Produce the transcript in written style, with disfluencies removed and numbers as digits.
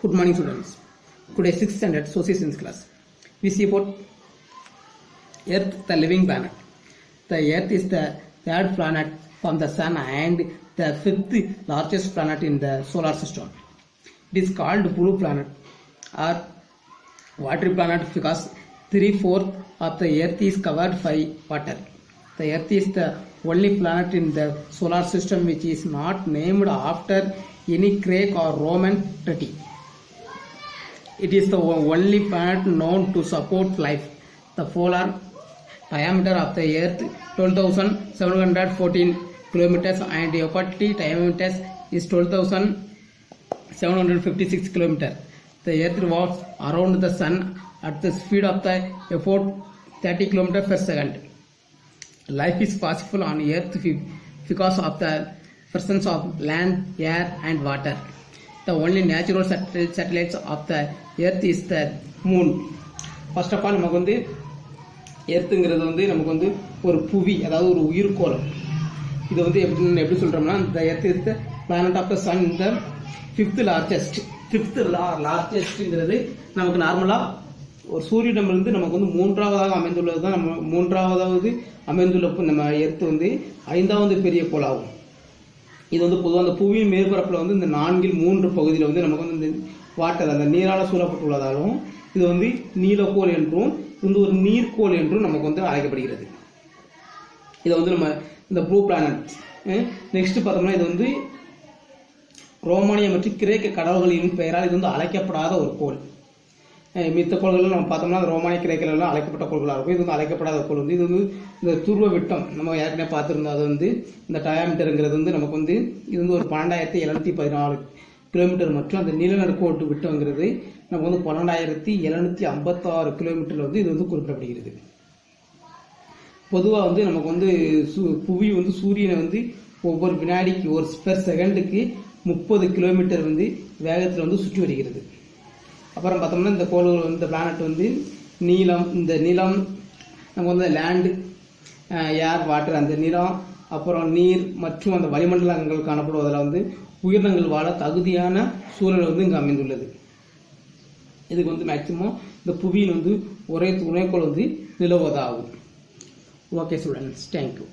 Good morning, students. Today 6th standard social science class. We see about Earth, the living planet. The Earth is the third planet from the Sun and the fifth largest planet in the solar system. It is called blue planet or watery planet because 3/4 of the Earth is covered by water. The Earth is the only planet in the solar system which is not named after any Greek or Roman deity. It is the only planet known to support life. The polar diameter of the Earth 12,714 kilometers and the equatorial diameter is 12,756 kilometers. The Earth revolves around the Sun at the speed of the about 30 kilometers per second. Life is possible on Earth because of the presence of land, air, and water. The only natural satellites of the Earth is the moon. First of all, நமக்கு வந்து எர்த்துங்கிறது வந்து நமக்கு வந்து ஒரு புவி, அதாவது ஒரு உயிர்கோளம். இது வந்து எப்படி சொல்றோம்னா, the Earth is the planet of the sun, the fifth largestங்கிறது நமக்கு நார்மலா ஒரு சூரியனிடமிருந்து நமக்கு வந்து மூன்றாவதாக அமைந்துள்ளது தான். நம்ம மூன்றாவதாவது அமைந்துள்ள நம்ம எர்த் வந்து 5வது பெரிய கோளாகும். இது வந்து பொதுவாக அந்த புவியின் மேற்பரப்பில் வந்து இந்த 4/3 பகுதியில் வந்து நமக்கு வந்து இந்த வாட்டர், அந்த நீரால் சூழப்பட்டுள்ளதாலும் இது வந்து நீலக்கோள் என்றும் இது வந்து ஒரு நீர்க்கோள் என்றும் நமக்கு வந்து அழைக்கப்படுகிறது. இதை வந்து நம்ம இந்த ப்ளூ பிளானட். நெக்ஸ்ட் பார்த்தோம்னா, இது வந்து ரோமானிய மற்றும் கிரேக்க கடவுள்களின் பெயரால் இது வந்து அழைக்கப்படாத ஒரு கோள். மித்த கோள்கள் நம்ம பார்த்தோம்னா ரோமானிய கிரேக்கெல்லாம் அழைக்கப்பட்ட கோள்களாக இருக்கும். இது வந்து அழைக்கப்படாத கோள் வந்து இது வந்து இந்த துருவ விட்டம் நம்ம ஏற்கனவே பார்த்துருந்தோம். அது வந்து இந்த டயாமீட்டருங்கிறது வந்து நமக்கு வந்து இது வந்து ஒரு 12,714 கிலோமீட்டர் மற்றும் அந்த நிலநடுக்கோட்டு விட்டம்ங்கிறது நமக்கு வந்து 12,756 கிலோமீட்டரில் வந்து இது வந்து குறிப்பிடப்படுகிறது. பொதுவாக வந்து நமக்கு வந்து புவி வந்து சூரியனை வந்து ஒவ்வொரு வினாடிக்கு ஒரு பெர் செகண்டுக்கு 30 கிலோமீட்டர் வந்து வேகத்தில் வந்து சுற்றி வருகிறது. அப்புறம் பார்த்தோம்னா இந்த கோள்கள் வந்து இந்த பிளானட் வந்து இந்த நிலம் நமக்கு வந்து லேண்டு, ஏர், வாட்டர், அந்த நிலம், அப்புறம் நீர் மற்றும் அந்த வளிமண்டலங்கள் காணப்படுவதில் வந்து உயிரினங்கள் வாழ தகுதியான சூழல் வந்து இங்கே அமைந்துள்ளது. இதுக்கு வந்து மேக்சிமம் இந்த புவியில் வந்து ஒரே துணைக்கோள் வந்து நிலவுவதாகும். Okay students, thank you.